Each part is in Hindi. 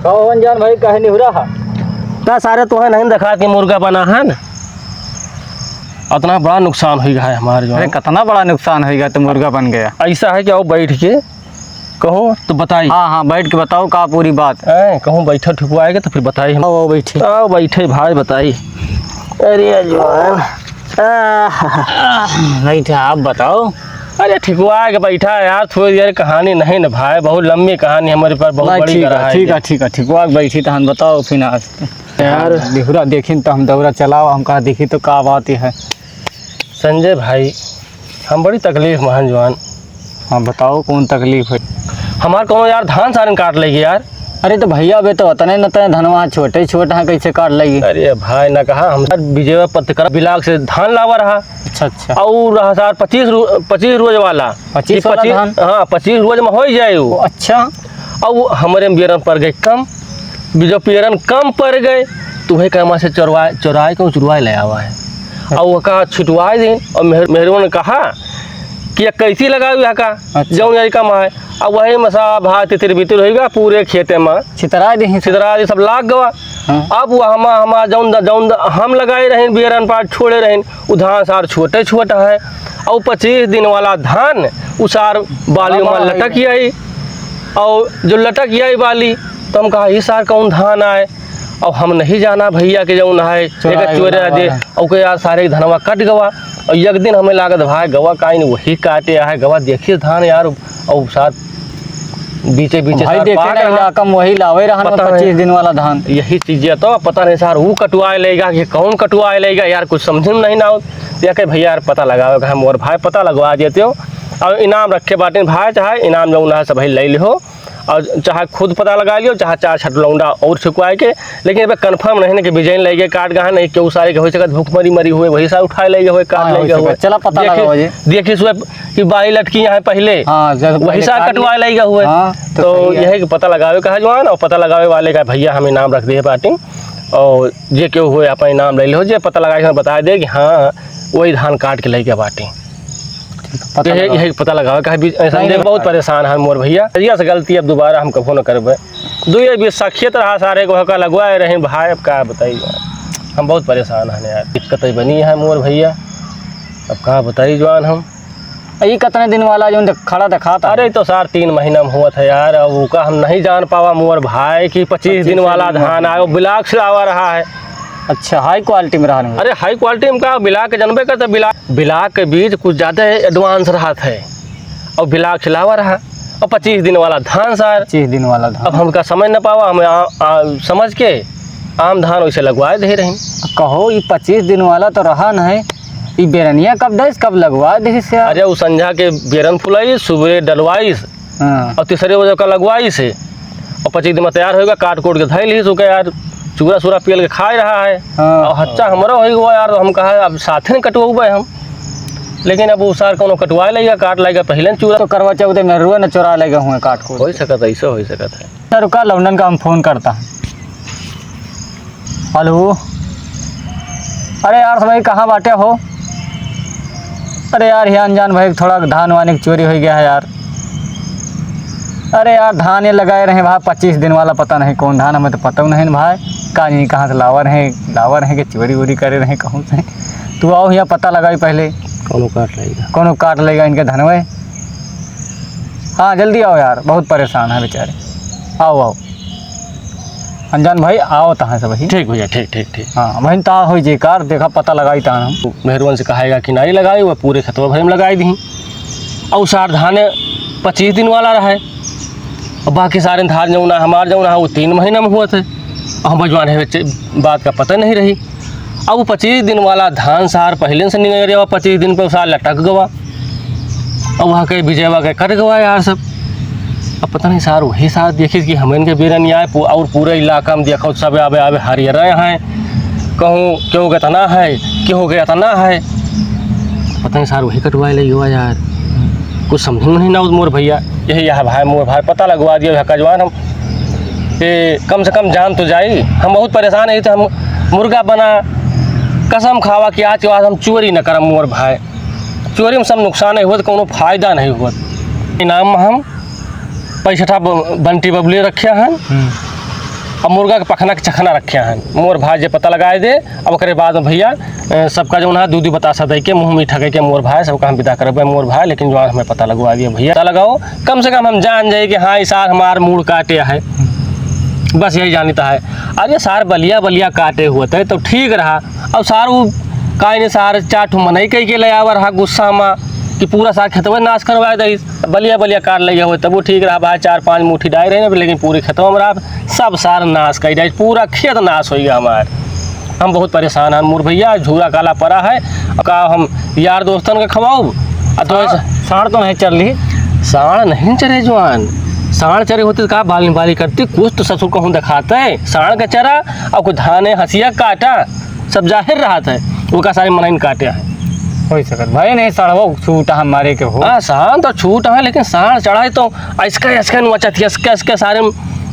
कहो अनजान भाई कहे नहीं हो रहा का सारे तो है नहीं देखा कि मुर्गा बना है ना, इतना बड़ा नुकसान हो गया है हमारे जो। अरे कितना बड़ा नुकसान हो गया तो मुर्गा बन गया। ऐसा है कि आओ बैठ के कहो तो बताइए। हाँ बैठ के बताओ का पूरी बात। कहूँ बैठा ठुकवाएगा तो फिर बताइए। आओ बैठे। आओ बैठे भाई बताइए। अरे जवान बैठे आप बताओ। अरे ठिकवा के बैठा है यार, थोड़ी देर कहानी नहीं ना भाई, बहुत लंबी कहानी हमारे पास, बहुत बड़ी है। ठीक है ठिकवा के बैठी तो हम बताओ फिर आज यार देहुरा देखी तो हम दौरा चलाओ, हम कहा देखी तो का बात है। संजय भाई हम बड़ी तकलीफ महान जवान। हाँ बताओ कौन तकलीफ है। हमारे कौन यार धान सारन काट लेगी यार। अरे तो भैया बे तो उतने न तने धनवा छोटे छोटे हैं कैसे काट लेगी। अरे भाई ना कहा हम विजय पत्रकार बिलाक से धान लावा रहा। अच्छा और रहा सर 25 रोज वाला 25 धान। हाँ 25 रोज में हो जाए वो। अच्छा और वो हमारे बेरन पड़ गए कम, जो पेरन कम पड़ गए तो वही कमा से चौराए को चुरवाए ले आवा है। और वो कहा छुटवाए दिन और मेहरबान ने कहा कि ये कैसी लगा हुआ का जौन यही कम है। अब वही मसा भात तितर बितर होगा पूरे खेते में छितरा दी सब लाग गवा। अब वो हमारा जौन हम लगाए रहे बेरन पार छोड़े रहे वो धान सार छोटे छोटा है। और 25 दिन वाला धान उसार बाली में लटक आई। और जो लटक आई बाली तो हम कहा ये सार कौन धान आए। और हम नहीं जाना भैया के जौन है चोरे दे और यार सारे धनवा कट गवा। और एक दिन हमें लागत भाई गवा का वही काटे है गवा देखिए धान यार। और साथ बीचे भाई देखे ना इलाका में वही लावे रहा 25 दिन वाला धान। यही चीजें तो पता नहीं सर वो कटवाए लेगा कि कौन कटवाए लेगा यार, कुछ समझ में नहीं ना हो। या कि भैया यार पता लगाओ हम और भाई पता लगवा देते हो और इनाम रखे बाटे भाई, चाहे इनाम जो है सब ले लो और चाहे खुद पता लगा लियो चाहे 4 छट लौंडा और छुकवाए के। लेकिन अब कन्फर्म नहीं ना कि बिजैन ले गए काट गए नहीं क्यों सारे के हो सकता भूख मरी हुए वही सारे उठाए ले गए काट ले गए। चला पता लगाओ जी देखिए सुबह कि बाई लटकी यहाँ पहले वही सारे कटवाए ले गए हुए। तो यही पता लगावे कहा जवान और पता लगावे वाले का भैया हम इनाम रख दिए पार्टी और जे क्यों हुए अपना इनाम ले लो जे पता लगा बता दे कि हाँ वही धान काट के ले गया बाटी। यही पता लगाओ कहीं संजय बहुत परेशान है मोर भैया से गलती अब दोबारा हम कभो न करबे। दुए भी सखियत रहा सारे को हका लगवाए रहे भाई। अब क्या बताइए हम बहुत परेशान हैं यार, दिक्कत बनी है मोर भैया। अब कहाँ बताइए जवान हम ये कितने दिन वाला जो खड़ा दिखा था। अरे तो सार 3 महीना में हुआ था यार। अब उसका हम नहीं जान पावा मोर भाई कि 25 दिन वाला धान आया बिलाक से आवा रहा है। अच्छा हाई क्वालिटी में रहा। अरे हाई क्वालिटी में का बिलाक के जनबे करता बिलाक के बीज कुछ ज़्यादा एडवांस रहा था और बिलाक खिलावा रहा। और 25 दिन वाला धान सार 25 दिन वाला धान। अब हमका समझ न पावा हमें समझ के आम धान वैसे लगवाए दे रही। कहो ये 25 दिन वाला तो रहा नहीं, ये बेरनिया कब दे कब लगवा दे से। अरे वो संझा के बेरन फुलाई सुबह डलवाइस और तीसरे बजे का लगवाई से और 25 दिन में तैयार होगा काट कोट के धैल ही सुखे यार चूरा सूरा पियल के खा रहा है। और हच्चा हमारा हो गया यार। हम कहा अब साथे न कटवाबे हम, लेकिन अब वो सार को कटवा लेगा काट लेगा पहले चूरा तो करवा चौथे में रुआ न चुरा लेगा हुए काट को हो सकता है। ऐसा हो सकता है। सर रुका लौंडन का हम फ़ोन करता हूँ। हेलो अरे यार भाई कहाँ बाटे हो। अरे यार ये अनजान भाई थोड़ा धान वाने की चोरी हो गया है यार। अरे यार धान ये लगाए रहे भाई 25 दिन वाला, पता नहीं कौन धान हमें तो पता नहीं भाई। कहाँ से लावर है कि चोरी वोरी करे रहे कहूँ से। तू आओ यहाँ पता लगाई पहले कौन काट लेगा इनके धनवे। हाँ जल्दी आओ यार बहुत परेशान है बेचारे। आओ अनजान भाई आओ तहाँ से भाई। ठीक भैया ठीक। हाँ वही ता हो जे कार देखा पता लगाई तहाँ हम मेहरबान से कहेगा कि नहीं लगाई वह पूरे खतवा भर में लगाई दी। और सार धाने 25 दिन वाला रहा है और बाकी सारे धान जौना हमारे जौना वो 3 महीना में हुआ थे। हम जवान है बात का पता नहीं रही। अब वो 25 दिन वाला धान सार पहले से नहीं रहा 25 दिन पे सार लटक गवा और वहाँ के विजयवा के कट गवा यार सब। अब पता नहीं सार वही सार देखिए कि हमें इनके बेरन आए और पूरे इलाका में देखो सब आवे हरियर हैं कहूँ क्यों गया तना है क्यों गया तना है। पता नहीं सार वही कटवाए ले हुआ यार, कुछ समझ में नहीं ना मोर भैया। यही यहाँ भाई मोर भाई पता लगवा दिया कजवान हम ये कम से कम जान तो जाई। हम बहुत परेशान है तो हम मुर्गा बना कसम खावा कि आज के बाद हम चोरी न करम मोर भाई। चोरी में सब नुकसान ही हुआ कोनो फायदा नहीं हुआ। इनाम में हम 65 बंटी बबली रखे हैं अब मुर्गा के पखना के चखना रखे हैं मोर भाई जे पता लगाए दे। अब ओकरे बाद में भैया सबका जो है दूध बतासा दे के मुँह मीठा के मोर भाई सबका हम विदा करबे मोर भाई। लेकिन जो हमें पता लगवा दिया भैया, पता लगाओ कम से कम हम जान जाए कि हाँ इस सार हमार मूड काटे है, बस यही जानता है। अरे सार बलिया बलिया काटे हुए थे तो ठीक रहा। अब सार वो काहे ने सार 4 ठो मनई कह के ले आवर रहा गुस्सा में कि पूरा सार खेतवा नाश करवा दे, बलिया बलिया काट लिया हो तब वो ठीक रहा भाई। 4-5 मुट्ठी डाल रहे ना, लेकिन पूरे खेतवा में रहा सब सार नाश कर जाए, पूरा खेत नाश हो गया हमारे। हम बहुत परेशान हैं मोर भैया, झूरा काला पड़ा है। और का हम यार दोस्तन के खवाओ तो साढ़ तो नहीं चल रही। साढ़ नहीं चरे जवान, साढ़ चरे होते तो का बाली बाली करती, कुछ तो ससुर को हम दिखाते हैं। साढ़ का चरा और कुछ धाने हंसिया काटा, सब जाहिर रहा था वो का सारे मनइन काटे है। हो सकत भाई नहीं सड़वा छूटा हमारे के हो। हाँ साढ़ तो छूट है, लेकिन साढ़ चढ़ाए तो ऐसका नोचा थी, इसके सारे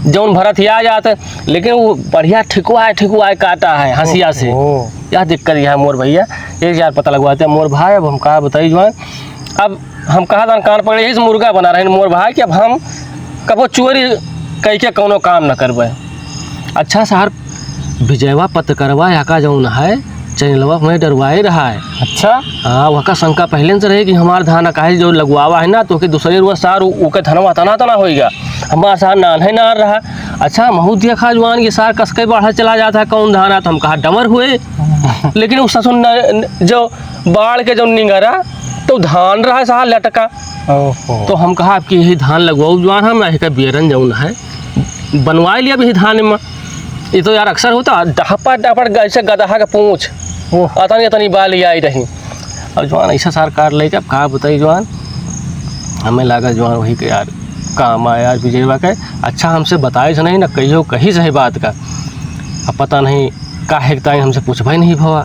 जौन भरत ही आ जाते, लेकिन वो बढ़िया ठिकुआ काटा है हंसिया से। यह दिक्कत यह है मोर भैया, एक यार पता लगवाते हैं मोर भाई। अब हम कहा बताइए जो है, अब हम कहा था कान पकड़े इस मुर्गा बना रहे मोर भाई कि अब हम कबो चोरी कह के कोनो काम न करबे। अच्छा सर विजयवा पत्रकारवा यहाँ का जौन है चैनलवा में डरवाए रहा है। अच्छा हाँ, वहाँ का शंका पहले से रहे कि हमारा धान काहे जो लगवावा है ना तो कि दूसरे रोज सार उके धनवा तना होगा, हमारा सार नान है नान रहा। अच्छा महू देखा जवान ये सार कसके बाढ़ चला जाता है कौन धान आता, हम कहा डमर हुए। लेकिन उस ससुन जो बाढ़ के जो निंगरा तो धान रहा है सार लटका। तो हम कहा आपकी यही धान लगवाओ जवान, हम एक बेरन जौन है बनवा लिया अभी धान में। ये तो यार अक्सर होता डापड़ ऐसे गदहा का पूँछ अतनी बाली आई रही। और जवान ऐसा सार काट ले अब कहा बताई जवान, हमें लगा जवान वही के यार काम आया यार विजयवा के। अच्छा हमसे बताए से नहीं ना कहियो कहीं सही बात का, अब पता नहीं काहे ताई हमसे पूछवा ही नहीं भवा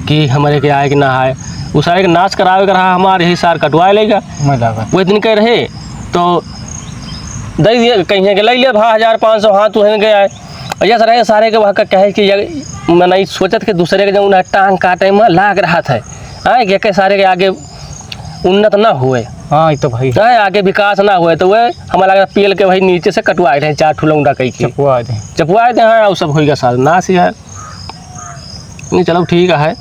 कि हमारे के आए कि ना आए। उस सारे के नाश करावे का रहा हमारे यही सार कटवा लेगा। वो दिन कह रहे तो दे दिए कहीं के ले लिया भा 1500 हाथ तुहन गया है। ऐसा रहे सारे के वहाँ का कहे कि मैं सोचत कि दूसरे के जो टांग काटे में लाग रहा था कि सारे के आगे उन्नत ना हुए। हाँ तो भाई आगे विकास ना हुए तो वह हमारा लगा पेल के भाई नीचे से कटवाए थे 4 ठुलौंडा कहीं चपवाए थे। हाँ और सब होगा साल नाश यार। नहीं चलो ठीक है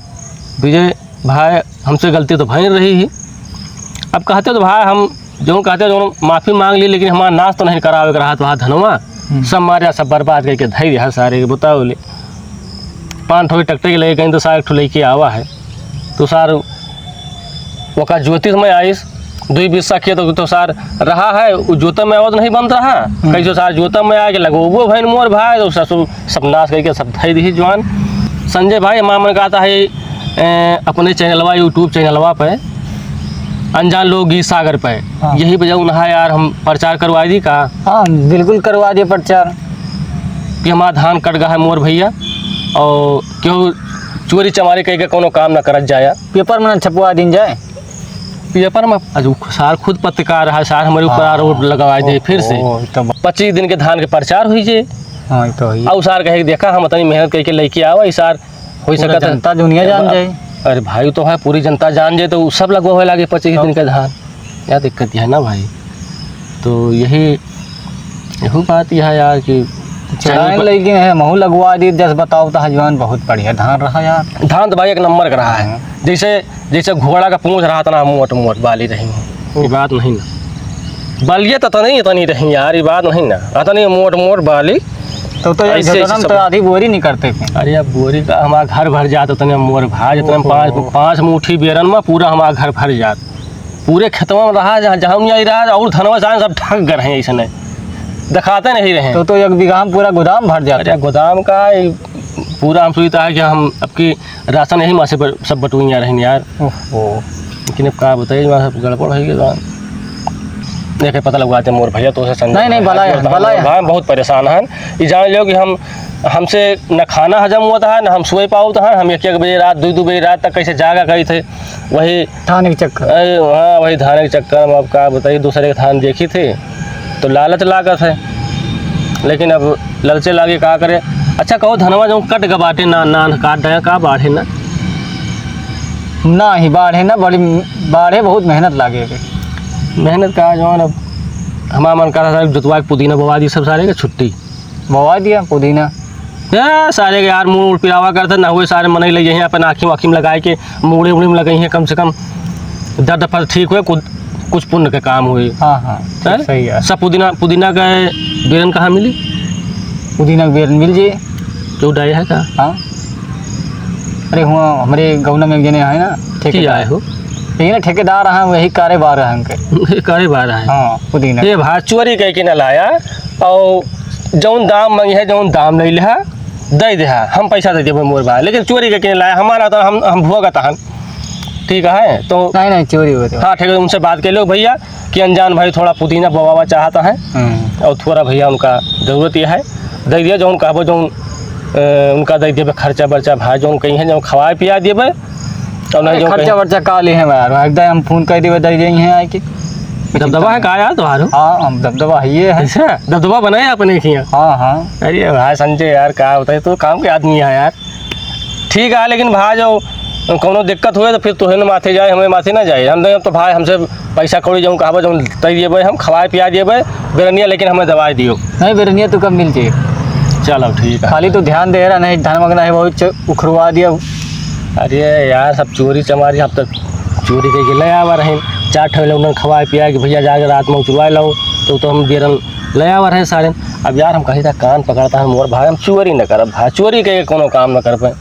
विजय भाई, हमसे गलती तो भाई रही ही। अब कहते तो भाई हम जो कहते जो माफ़ी मांग ली, लेकिन हमारा नाश तो नहीं करावे रहा तो वहाँ धनवा सब मारे सब बर्बाद करके धैर्य है सारे के बताओ ले। 5 ठो ट्रैक्टर के लगे कहीं तो सारे ठो लेके आवा है तो सार वका ज्योतिष में आइस 2 बिस्सा किया तो सार रहा है वो जोता में आवाज नहीं बन रहा कैसे सार जोता में आके लगो वो भाई मोर भाई तो ससुर सब नाश करके सब धै दी जवान। संजय भाई हमारा मन कहता है अपने चैनलवा यूट्यूब चैनलवा पे अनजान लोग गीत सागर पे यही वजह उन्हा यार हम प्रचार करवा दी का। हाँ बिल्कुल करवा दिए प्रचार कि हमारा धान कट गया है मोर भैया और क्यों चोरी चमारी कह के कोनो काम ना करत जाया। पेपर में छपवा दिन जाए, पेपर में सार खुद पत्रकार है सार हमारे ऊपर आरोप लगवा दे फिर से 25 दिन के धान के प्रचार हुई जे। हाँ तो और सार कहे देखा हम इतनी मेहनत करके लेके आवा इस सार हो सकता जनता दुनिया जान जाए। अरे भाई तो है पूरी जनता जान जाए तो सब लगवा लगे 25 दिन का धान, क्या दिक्कत है ना भाई। तो यही बात यह है यार कि चढ़ाने लगे हैं महू लगवा दी 10 बताओ तो जवान बहुत बढ़िया धान रहा यार। धान तो भाई 1 नंबर का रहा है, जैसे घोड़ा का पूंछ रहा था ना मोट बाली रही ये बात नहीं ना, बलिए तो नहीं इतनी रही यार ये बात नहीं ना, इतनी मोट बाली तो तो आधी बोरी नहीं करते थे। अरे अब बोरी का हमारा घर भर जाता उतने मोर भाई जितने 5 मुट्ठी बेरन में पूरा हमारा घर भर जात, पूरे खेतवा में रहा जहाँ नहीं रहा और धनवा जान सब ठग गए हैं ऐसे दिखाते नहीं रहे। तो 1 बीघा में पूरा गोदाम भर जाता है। गोदाम का पूरा हम सोचता है कि हम आपकी राशन यही मासे पर सब बटुइयाँ रहेंगे यार। लेकिन अब कहा बताइए वहाँ सब गड़बड़ है देखे पता लगवाते मोर भैया तो नहीं भला बहुत परेशान हैं। ये जान लो कि हमसे न खाना हजम हुआ था न हम सोए पाओ था, हम 1 बजे रात 2 बजे रात तक कैसे जागा गए थे वही थाने के चक्कर। हाँ वही धाने के चक्कर में। अब कहा बताइए दूसरे के थान देखी थे तो लालच लागत है, लेकिन अब ललचे लागे कहा करे। अच्छा कहो धनवा जो कट गबाटे ना काट रहे का बाढ़े ना ही बाढ़े ना बड़ी बाढ़े बहुत मेहनत लागे मेहनत का जवान। अब हमारा मन कर रहा था जुतवा पुदीना बवा दी सब सारे का छुट्टी बवा दिया पुदीना। ये सारे के यार मुँह पिरावा करते ना हुए सारे मन लगे हैं अपन आँखी वाखी में लगाए के मुड़े उड़ी में लगाई हैं, कम से कम दर्द पर ठीक हुए, कुछ पुण्य के काम हुए। हाँ हाँ हैं? सही है। सब पुदीना का बेरन कहाँ मिली? पुदीना के बेर मिल जाइए। जो डाई है का? हाँ अरे हुआ हमारे गौना में एक जने है ना ठीक आए हो यही ना ठेकेदार हैं, वही कारोबार है उनके। करे बार है। हाँ पुदीना ये भाई चोरी कह के ना लाया और जौन दाम मंगी है जौन दाम ले लिहा दे दे हम पैसा दे देवे मोर भाई, लेकिन चोरी कह के नहीं लाया हमारा तो हम भोगा तहन ठीक है। तो नहीं नहीं चोरी हुए थे। हाँ ठीक है, उनसे बात कर लो भैया कि अनजान भाई थोड़ा पुदीना बवावा चाहता है और थोड़ा भैया उनका ज़रूरत ये है दे दिया जौन कहबो जौन उनका दे देवे खर्चा बर्चा भाई जौन कहीं है जौन खवाए पिया देवे और नहीं जो खर्चा वर्चा का ले हैं यार, एकदम हम फोन कर देवे दे देंगे हैं आए के। दबदबा है का यार तुम्हारो? हाँ हम दबदबा है ये है। ऐसा दबदबा बनाए अपने किया? हाँ हाँ अरे भाई संजय यार क्या होता है, तो काम के आदमी है यार। ठीक है लेकिन भाई जो कोनो दिक्कत हुए तो फिर तुहे न माथे जाए हमें माथे ना जाए। हम तो भाई हमसे पैसा कौड़ी जाऊँ कहबो जो तय देवे हम खवाए पिया देवे बेरनिया, लेकिन हमें दवाई दियो। नहीं बेरनिया तो कब मिल जाए। चलो ठीक है। खाली तो ध्यान दे रहा नहीं, धान मगना है बहुत उखड़वा दिया। अरे यार सब चोरी चमारी अब तक चोरी करके ले आवा रहे 4 ठे लोग खवाए पिया कि भैया जाकर रात में उचरवा लो तो हम बेरन ले आवा रहे सारे। अब यार हम कहीं तक कान पकड़ता है मोर भाई हम चोरी न करब भाई, चोरी के कोनो काम न कर पाए।